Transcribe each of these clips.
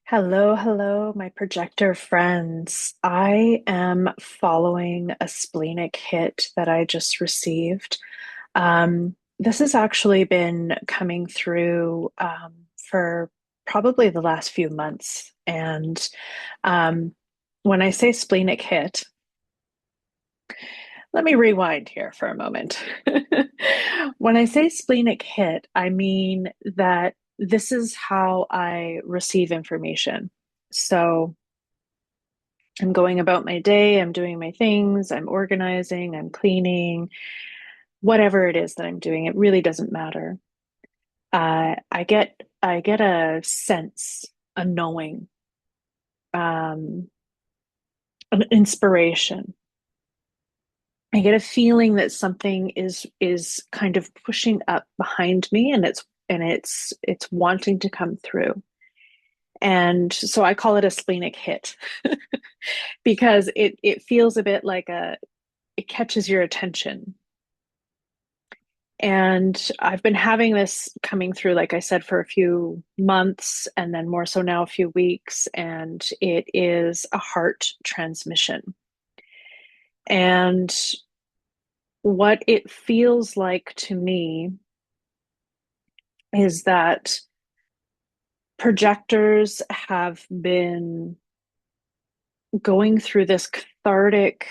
Hello, hello, my projector friends. I am following a splenic hit that I just received. This has actually been coming through for probably the last few months. And um, when I say splenic hit, let me rewind here for a moment. When I say splenic hit, I mean that this is how I receive information. So, I'm going about my day, I'm doing my things, I'm organizing, I'm cleaning, whatever it is that I'm doing, it really doesn't matter. I get a sense, a knowing, um, an inspiration. I get a feeling that something is kind of pushing up behind me and it's wanting to come through. And so I call it a splenic hit because it feels a bit like it catches your attention. And I've been having this coming through, like I said, for a few months and then more so now a few weeks. And it is a heart transmission. And what it feels like to me is that projectors have been going through this cathartic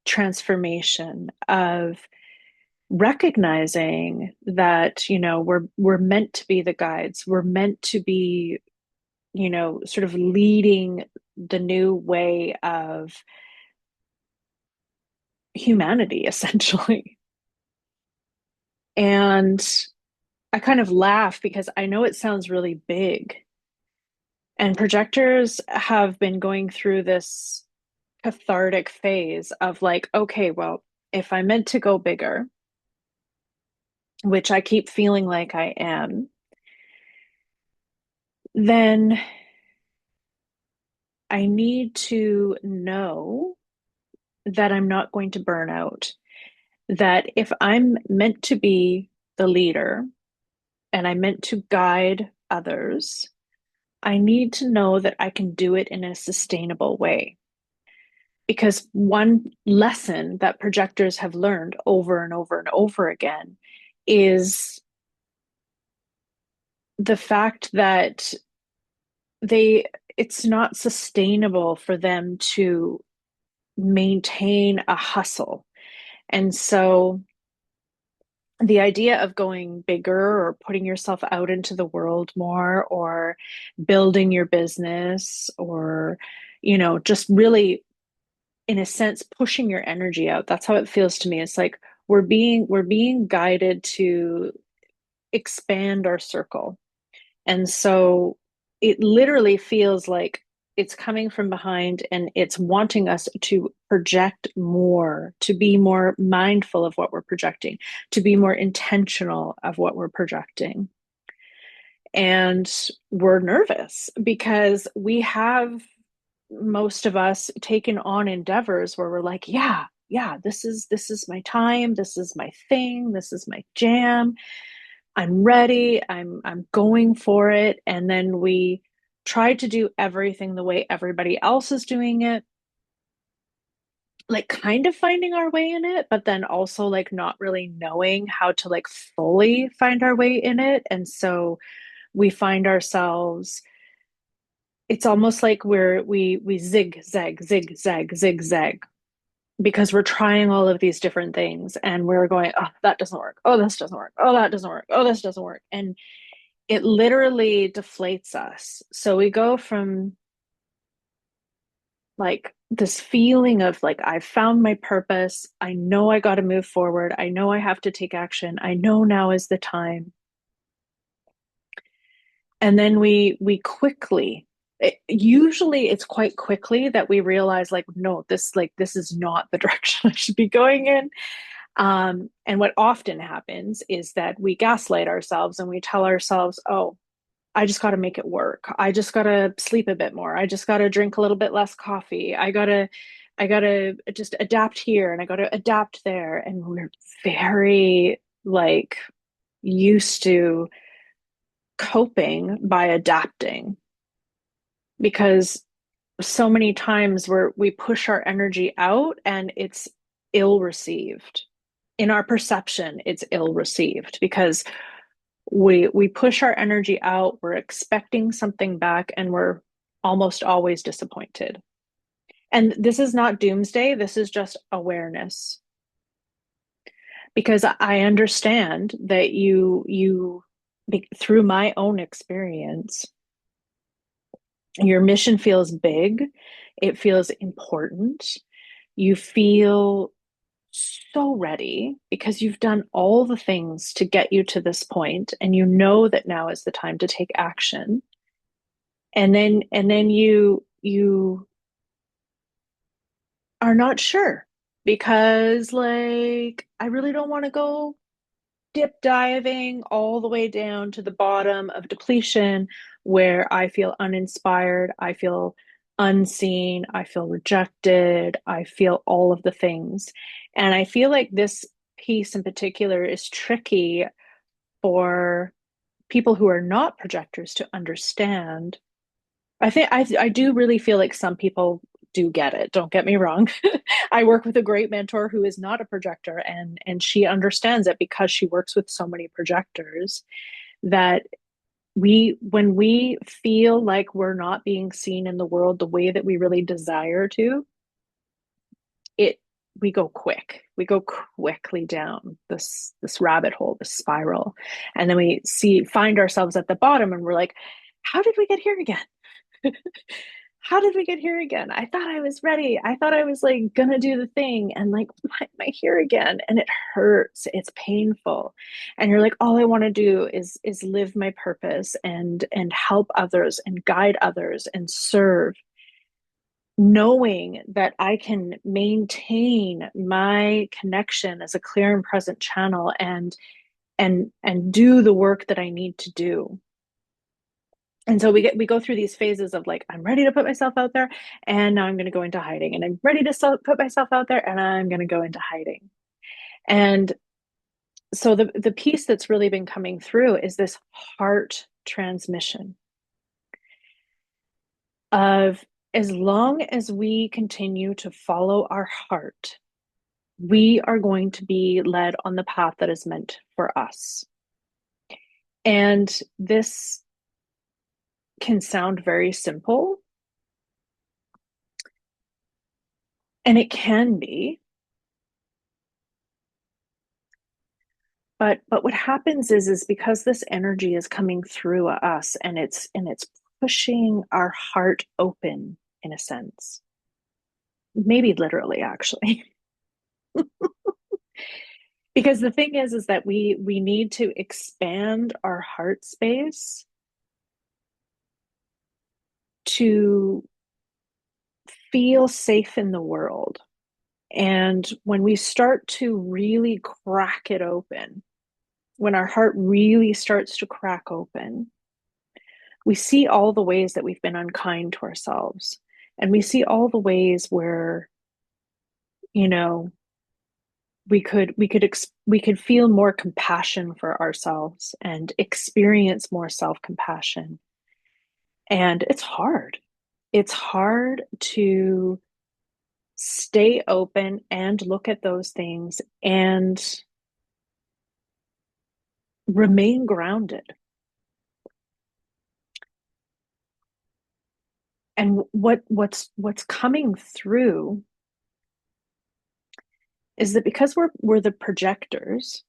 transformation of recognizing that we're meant to be the guides, we're meant to be sort of leading the new way of humanity, essentially. And I kind of laugh because I know it sounds really big. And projectors have been going through this cathartic phase of like, okay, well, if I'm meant to go bigger, which I keep feeling like I am, then I need to know that I'm not going to burn out. That if I'm meant to be the leader and I'm meant to guide others, I need to know that I can do it in a sustainable way. Because one lesson that projectors have learned over and over and over again is the fact that they it's not sustainable for them to maintain a hustle. And so the idea of going bigger or putting yourself out into the world more or building your business or just really in a sense pushing your energy out, that's how it feels to me. It's like we're being guided to expand our circle. And so it literally feels like it's coming from behind and it's wanting us to project more, to be more mindful of what we're projecting, to be more intentional of what we're projecting. And we're nervous because we have, most of us, taken on endeavors where we're like, yeah, yeah, this is my time, this is my thing, this is my jam. I'm ready. I'm going for it. And then we try to do everything the way everybody else is doing it, like kind of finding our way in it, but then also like not really knowing how to like fully find our way in it. And so we find ourselves, it's almost like we zigzag, zigzag, zigzag because we're trying all of these different things and we're going, oh, that doesn't work. Oh, this doesn't work. Oh, that doesn't work. Oh, this doesn't work. And it literally deflates us. So we go from like this feeling of like, I've found my purpose. I know I got to move forward. I know I have to take action. I know now is the time. And then we quickly, usually it's quite quickly that we realize like, no, this is not the direction I should be going in. And what often happens is that we gaslight ourselves and we tell ourselves, oh, I just got to make it work. I just got to sleep a bit more. I just got to drink a little bit less coffee. I got to just adapt here and I got to adapt there. And we're very like used to coping by adapting. because so many times where we push our energy out and it's ill received. In our perception, it's ill received because we push our energy out, we're expecting something back, and we're almost always disappointed. And this is not doomsday, this is just awareness. Because I understand that through my own experience, your mission feels big, it feels important. You feel so ready because you've done all the things to get you to this point, and you know that now is the time to take action. And then you are not sure because, like, I really don't want to go dip diving all the way down to the bottom of depletion where I feel uninspired, I feel unseen, I feel rejected, I feel all of the things. And I feel like this piece in particular is tricky for people who are not projectors to understand. I do really feel like some people do get it. Don't get me wrong. I work with a great mentor who is not a projector, and she understands it because she works with so many projectors that we when we feel like we're not being seen in the world the way that we really desire to, it we go quick. We go quickly down this rabbit hole, this spiral. And then we find ourselves at the bottom and we're like, how did we get here again? How did we get here again? I thought I was ready. I thought I was like gonna do the thing. And like, why am I here again? And it hurts. It's painful. And you're like, all I want to do is live my purpose and help others and guide others and serve, knowing that I can maintain my connection as a clear and present channel and do the work that I need to do. And so we go through these phases of like, I'm ready to put myself out there and now I'm going to go into hiding, and I'm ready to put myself out there and I'm going to go into hiding. And so the piece that's really been coming through is this heart transmission of, as long as we continue to follow our heart, we are going to be led on the path that is meant for us. And this can sound very simple, and it can be, but what happens is because this energy is coming through us and it's pushing our heart open in a sense, maybe literally actually. Because the thing is that we need to expand our heart space to feel safe in the world. And when we start to really crack it open, when our heart really starts to crack open, we see all the ways that we've been unkind to ourselves. And we see all the ways where, you know, we could feel more compassion for ourselves and experience more self-compassion. And it's hard. It's hard to stay open and look at those things and remain grounded. And what's coming through is that because we're the projectors,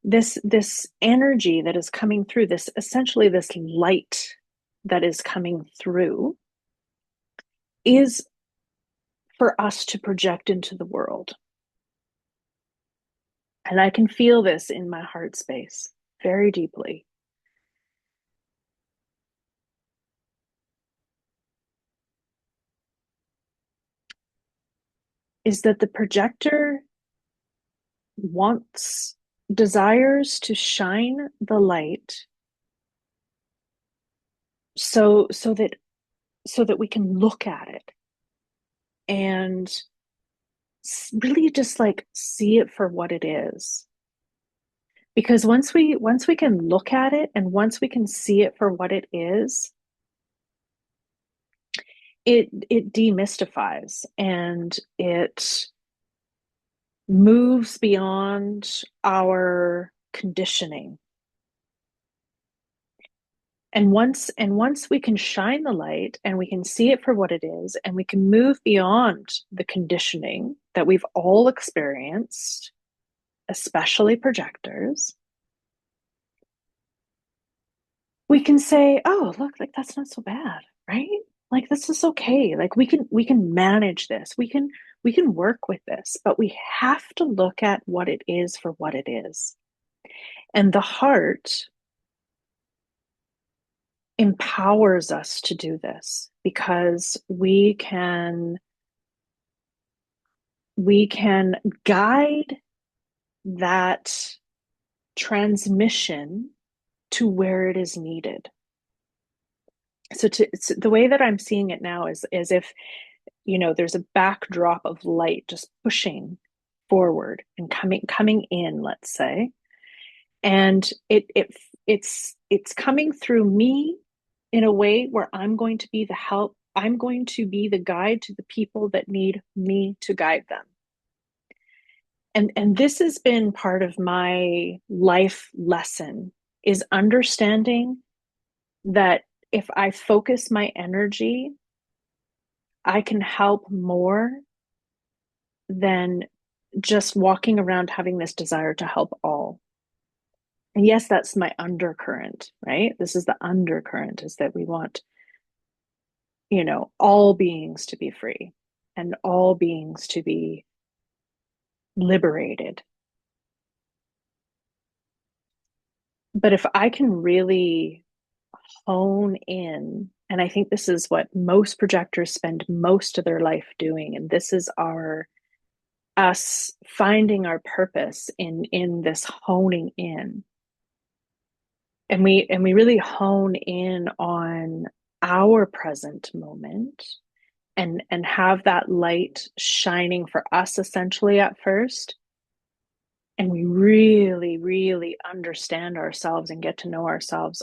this energy that is coming through, this essentially this light that is coming through, is for us to project into the world. And I can feel this in my heart space very deeply. Is that the projector wants, desires to shine the light so that we can look at it and really just like see it for what it is. Because once we can look at it and once we can see it for what it is, it demystifies and it moves beyond our conditioning. And once we can shine the light and we can see it for what it is, and we can move beyond the conditioning that we've all experienced, especially projectors, we can say, oh, look, like that's not so bad, right? Like this is okay. Like we can manage this. We can work with this, but we have to look at what it is for what it is. And the heart empowers us to do this because we can guide that transmission to where it is needed. So the way that I'm seeing it now is as if, there's a backdrop of light just pushing forward and coming in, let's say, and it's coming through me in a way where I'm going to be the help. I'm going to be the guide to the people that need me to guide them. And this has been part of my life lesson, is understanding that if I focus my energy, I can help more than just walking around having this desire to help all. And yes, that's my undercurrent, right? This is the undercurrent, is that we want, all beings to be free and all beings to be liberated. But if I can really hone in, and I think this is what most projectors spend most of their life doing, and this is our us finding our purpose in this honing in. And we really hone in on our present moment and have that light shining for us essentially at first, and we really really understand ourselves and get to know ourselves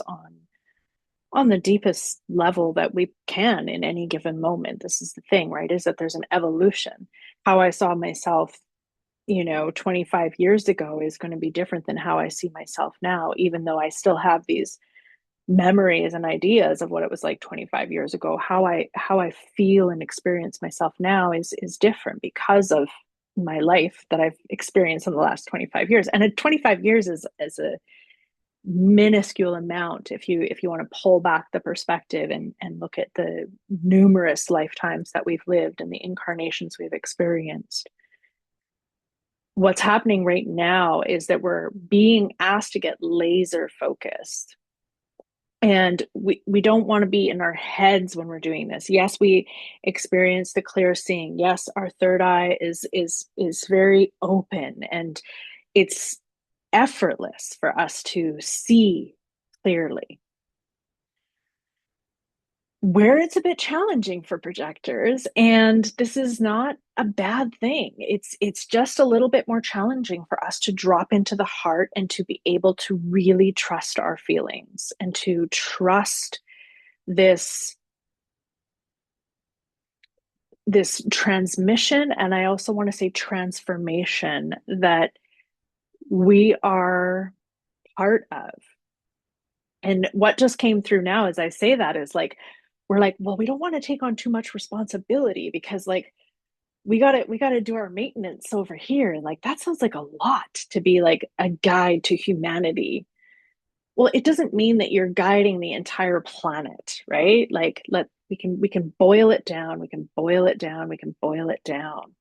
on the deepest level that we can in any given moment. This is the thing, right? Is that there's an evolution. How I saw myself, 25 years ago is going to be different than how I see myself now, even though I still have these memories and ideas of what it was like 25 years ago. How I feel and experience myself now is different because of my life that I've experienced in the last 25 years. And 25 years is a minuscule amount if you want to pull back the perspective and look at the numerous lifetimes that we've lived and the incarnations we've experienced. What's happening right now is that we're being asked to get laser focused, and we don't want to be in our heads when we're doing this. Yes, we experience the clear seeing. Yes, our third eye is very open, and it's effortless for us to see clearly. Where it's a bit challenging for projectors, and this is not a bad thing. It's just a little bit more challenging for us to drop into the heart and to be able to really trust our feelings and to trust this this transmission, and I also want to say transformation, that we are part of. And what just came through now as I say that is like, we're like, well, we don't want to take on too much responsibility because like we got to do our maintenance over here. And like that sounds like a lot to be like a guide to humanity. Well, it doesn't mean that you're guiding the entire planet, right? Like we can boil it down, we can boil it down, we can boil it down.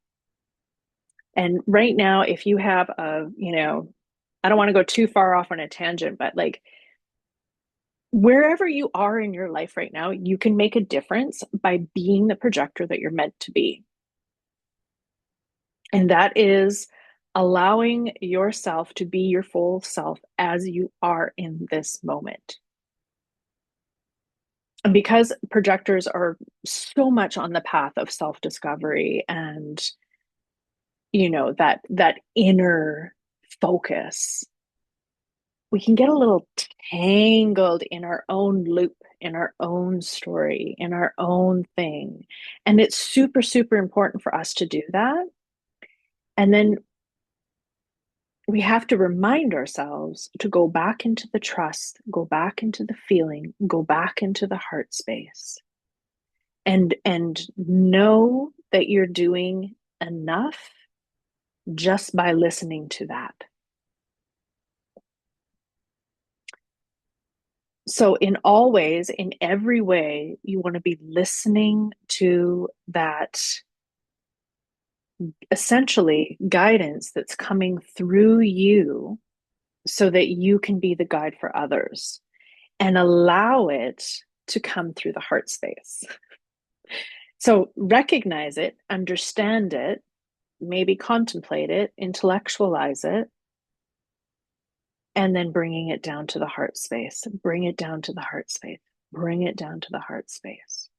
And right now, if you have I don't want to go too far off on a tangent, but like wherever you are in your life right now, you can make a difference by being the projector that you're meant to be. And that is allowing yourself to be your full self as you are in this moment. And because projectors are so much on the path of self-discovery and that inner focus, we can get a little tangled in our own loop, in our own story, in our own thing. And it's super, super important for us to do that. And then we have to remind ourselves to go back into the trust, go back into the feeling, go back into the heart space, and know that you're doing enough just by listening to that. So, in all ways, in every way, you want to be listening to that essentially guidance that's coming through you so that you can be the guide for others and allow it to come through the heart space. So, recognize it, understand it, maybe contemplate it, intellectualize it, and then bringing it down to the heart space. Bring it down to the heart space. Bring it down to the heart space.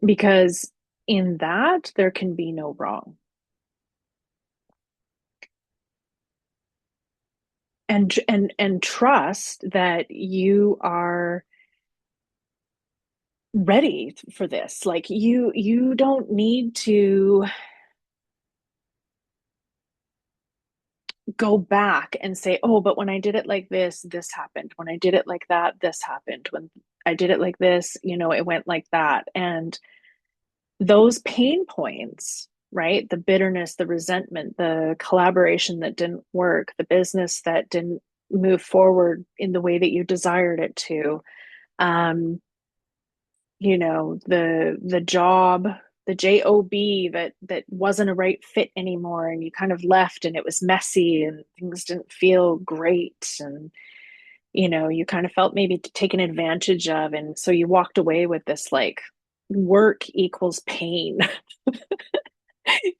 Because in that, there can be no wrong. And trust that you are ready for this. Like you don't need to go back and say, oh, but when I did it like this happened. When I did it like that, this happened. When I did it like this, it went like that. And those pain points, right? The bitterness, the resentment, the collaboration that didn't work, the business that didn't move forward in the way that you desired it to, um, the job, the job that wasn't a right fit anymore, and you kind of left and it was messy and things didn't feel great, and you kind of felt maybe taken advantage of, and so you walked away with this like work equals pain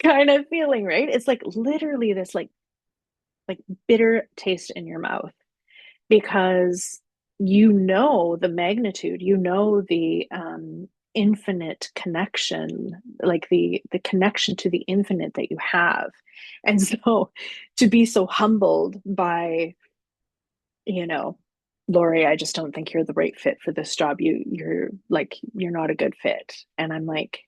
kind of feeling, right? It's like literally this like bitter taste in your mouth because the magnitude, the infinite connection, like the connection to the infinite that you have. And so to be so humbled by, you know, Lori, I just don't think you're the right fit for this job. You're not a good fit. And I'm like,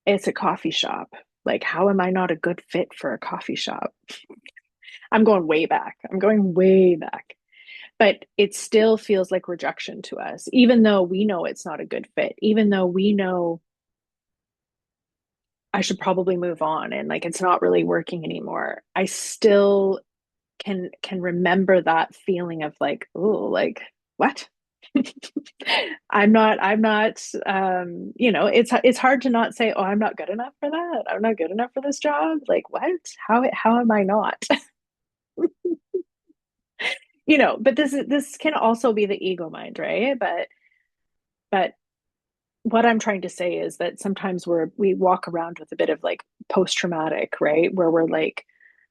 it's a coffee shop. Like, how am I not a good fit for a coffee shop? I'm going way back. I'm going way back. But it still feels like rejection to us, even though we know it's not a good fit, even though we know I should probably move on and like it's not really working anymore. I still can remember that feeling of like, oh, like what? It's hard to not say, oh, I'm not good enough for that. I'm not good enough for this job. Like what? How am I not? But this can also be the ego mind, right? But what I'm trying to say is that sometimes we walk around with a bit of like post traumatic, right? Where we're like,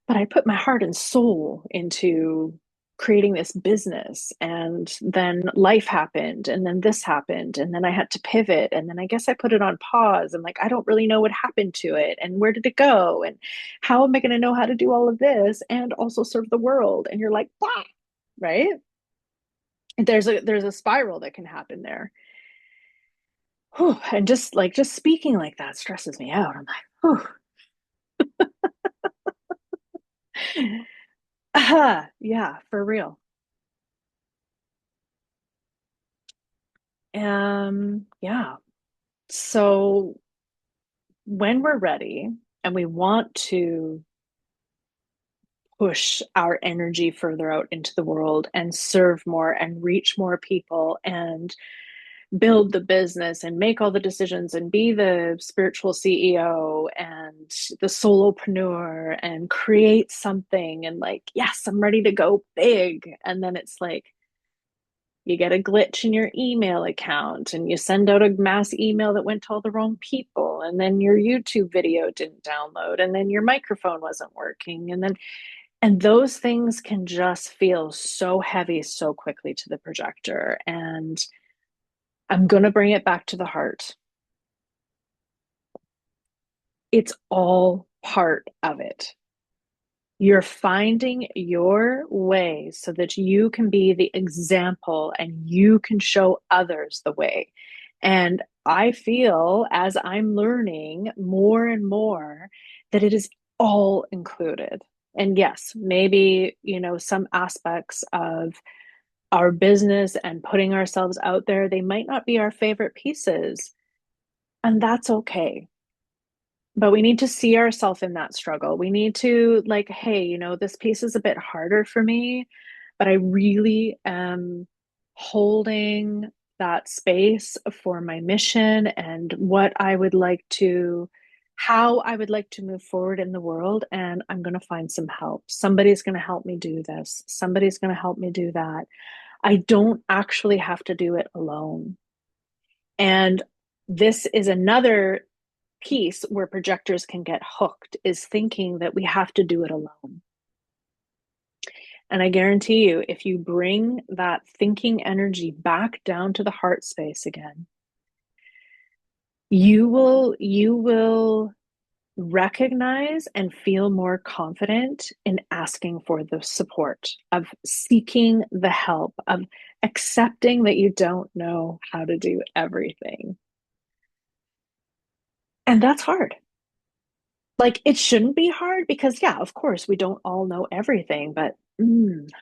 but I put my heart and soul into creating this business, and then life happened, and then this happened, and then I had to pivot, and then I guess I put it on pause, and like I don't really know what happened to it, and where did it go, and how am I going to know how to do all of this and also serve the world? And you're like, wow, right? There's a spiral that can happen there. Whew, and just speaking like that stresses me out. I'm like, whew. Yeah, for real. Yeah. So when we're ready and we want to push our energy further out into the world and serve more and reach more people and build the business and make all the decisions and be the spiritual CEO and the solopreneur and create something and like, yes, I'm ready to go big. And then it's like you get a glitch in your email account and you send out a mass email that went to all the wrong people. And then your YouTube video didn't download and then your microphone wasn't working. And those things can just feel so heavy so quickly to the projector. And I'm going to bring it back to the heart. It's all part of it. You're finding your way so that you can be the example and you can show others the way. And I feel as I'm learning more and more that it is all included. And yes, maybe, some aspects of our business and putting ourselves out there, they might not be our favorite pieces, and that's okay. But we need to see ourselves in that struggle. We need to, like, hey, this piece is a bit harder for me, but I really am holding that space for my mission and how I would like to move forward in the world. And I'm going to find some help. Somebody's going to help me do this. Somebody's going to help me do that. I don't actually have to do it alone. And this is another piece where projectors can get hooked, is thinking that we have to do it alone. And I guarantee you, if you bring that thinking energy back down to the heart space again, you will recognize and feel more confident in asking for the support, of seeking the help, of accepting that you don't know how to do everything. And that's hard. Like, it shouldn't be hard because, yeah, of course, we don't all know everything, but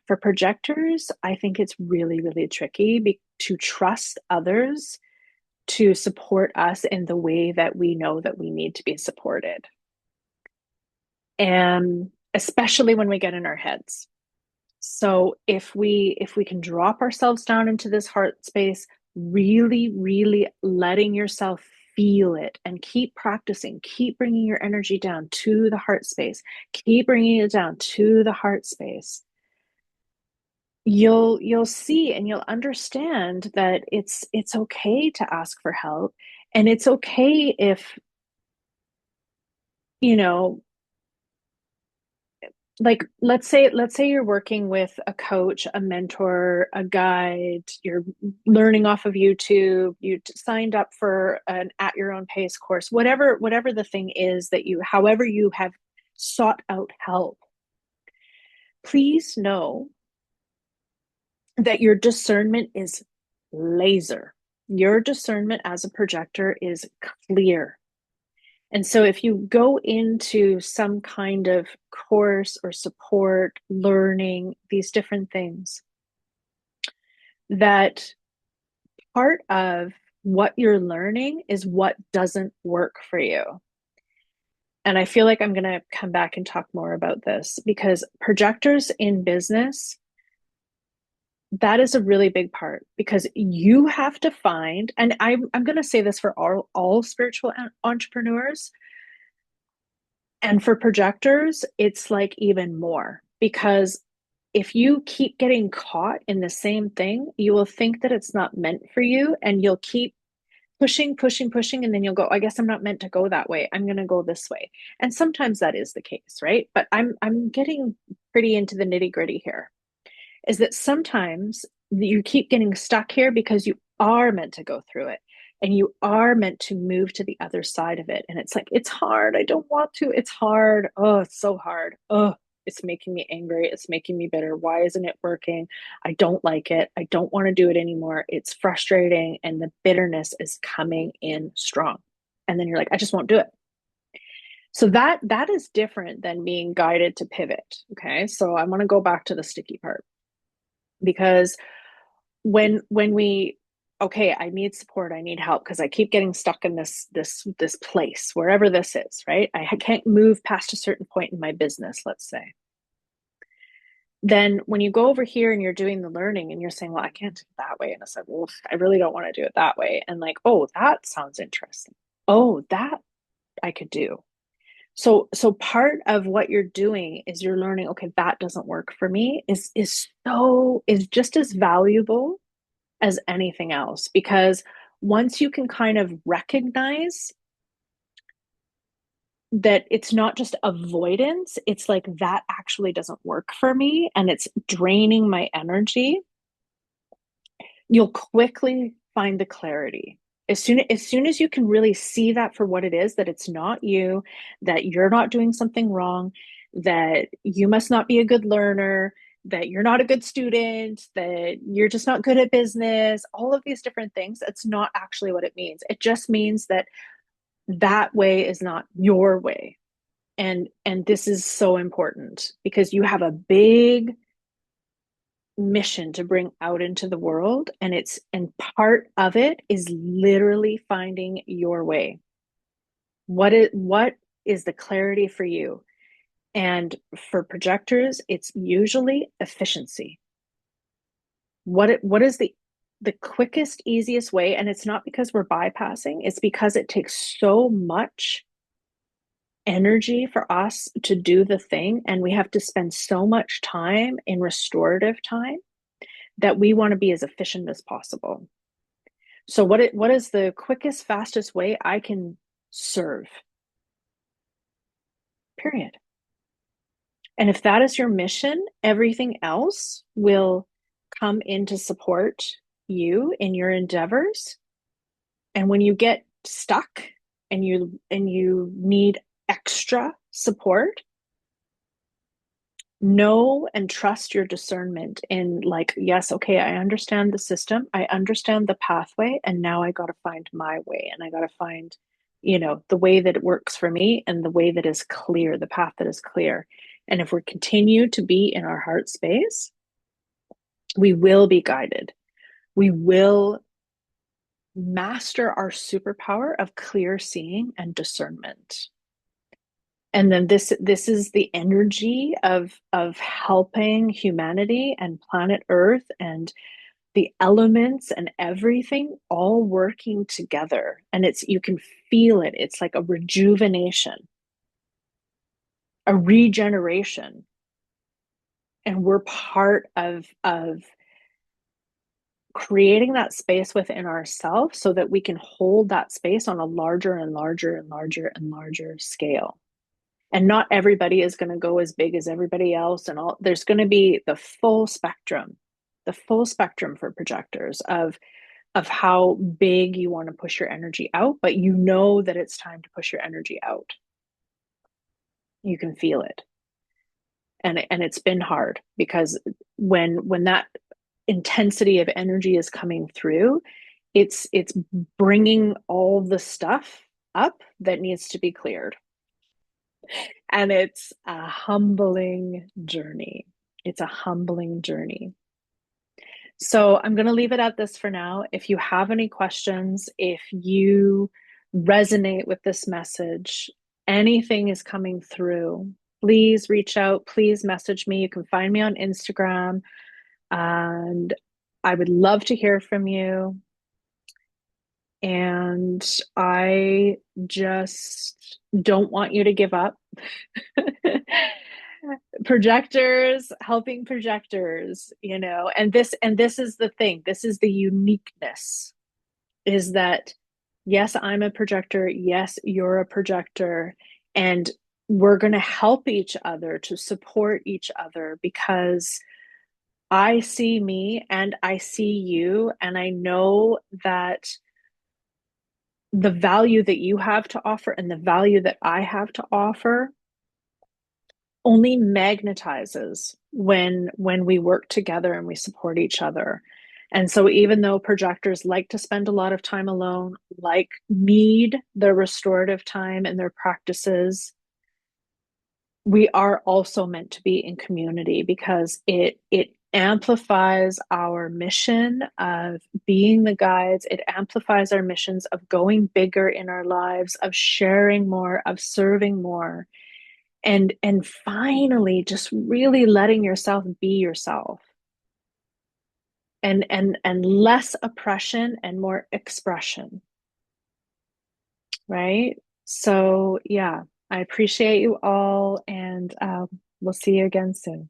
for projectors, I think it's really, really tricky to trust others to support us in the way that we know that we need to be supported. And especially when we get in our heads. So if we can drop ourselves down into this heart space, really, really letting yourself feel it and keep practicing, keep bringing your energy down to the heart space, keep bringing it down to the heart space, you'll see and you'll understand that it's okay to ask for help. And it's okay if, you know, like, let's say you're working with a coach, a mentor, a guide, you're learning off of YouTube, signed up for an at your own pace course, whatever the thing is that however you have sought out help. Please know that your discernment is laser. Your discernment as a projector is clear. And so if you go into some kind of course or support, learning these different things, that part of what you're learning is what doesn't work for you. And I feel like I'm going to come back and talk more about this because projectors in business, that is a really big part because you have to find, and I'm going to say this for all spiritual entrepreneurs, and for projectors, it's like even more because if you keep getting caught in the same thing, you will think that it's not meant for you and you'll keep pushing, pushing, pushing. And then you'll go, I guess I'm not meant to go that way. I'm going to go this way. And sometimes that is the case, right? But I'm getting pretty into the nitty gritty here, is that sometimes you keep getting stuck here because you are meant to go through it and you are meant to move to the other side of it. And it's like, it's hard. I don't want to. It's hard. Oh, it's so hard. Oh, it's making me angry. It's making me bitter. Why isn't it working? I don't like it. I don't want to do it anymore. It's frustrating. And the bitterness is coming in strong. And then you're like, I just won't do it. So that is different than being guided to pivot. Okay. So I want to go back to the sticky part because when we, okay, I need support, I need help because I keep getting stuck in this place, wherever this is, right? I can't move past a certain point in my business, let's say. Then when you go over here and you're doing the learning and you're saying, well, I can't do it that way, and it's like, well, I really don't want to do it that way, and like, oh, that sounds interesting, oh, that I could do. So part of what you're doing is you're learning, okay, that doesn't work for me, is just as valuable as anything else. Because once you can kind of recognize that it's not just avoidance, it's like that actually doesn't work for me and it's draining my energy, you'll quickly find the clarity. As soon as you can really see that for what it is, that it's not you, that you're not doing something wrong, that you must not be a good learner, that you're not a good student, that you're just not good at business, all of these different things. It's not actually what it means. It just means that that way is not your way. And this is so important because you have a big mission to bring out into the world, and part of it is literally finding your way. What is the clarity for you? And for projectors, it's usually efficiency. What is the quickest, easiest way? And it's not because we're bypassing, it's because it takes so much energy for us to do the thing, and we have to spend so much time in restorative time that we want to be as efficient as possible. So what is the quickest, fastest way I can serve? Period. And if that is your mission, everything else will come in to support you in your endeavors. And when you get stuck and you need extra support, know and trust your discernment in, like, yes, okay, I understand the system, I understand the pathway, and now I got to find my way, and I got to find, the way that it works for me, and the way that is clear, the path that is clear. And if we continue to be in our heart space, we will be guided. We will master our superpower of clear seeing and discernment. And then this is the energy of helping humanity and planet Earth and the elements and everything all working together. And it's, you can feel it. It's like a rejuvenation, a regeneration. And we're part of creating that space within ourselves so that we can hold that space on a larger and larger and larger and larger scale. And not everybody is going to go as big as everybody else, and all, there's going to be the full spectrum for projectors of how big you want to push your energy out, but you know that it's time to push your energy out. You can feel it. And it's been hard because when that intensity of energy is coming through, it's bringing all the stuff up that needs to be cleared. And it's a humbling journey. It's a humbling journey. So I'm going to leave it at this for now. If you have any questions, if you resonate with this message, anything is coming through, please reach out. Please message me. You can find me on Instagram. And I would love to hear from you. And I just don't want you to give up. Projectors helping projectors, and this is the thing. This is the uniqueness, is that yes, I'm a projector, yes, you're a projector, and we're going to help each other, to support each other, because I see me and I see you, and I know that the value that you have to offer and the value that I have to offer only magnetizes when we work together and we support each other. And so even though projectors like to spend a lot of time alone, like need the restorative time in their practices, we are also meant to be in community, because it amplifies our mission of being the guides. It amplifies our missions of going bigger in our lives, of sharing more, of serving more, and finally just really letting yourself be yourself, and less oppression and more expression, right? So yeah, I appreciate you all, and we'll see you again soon.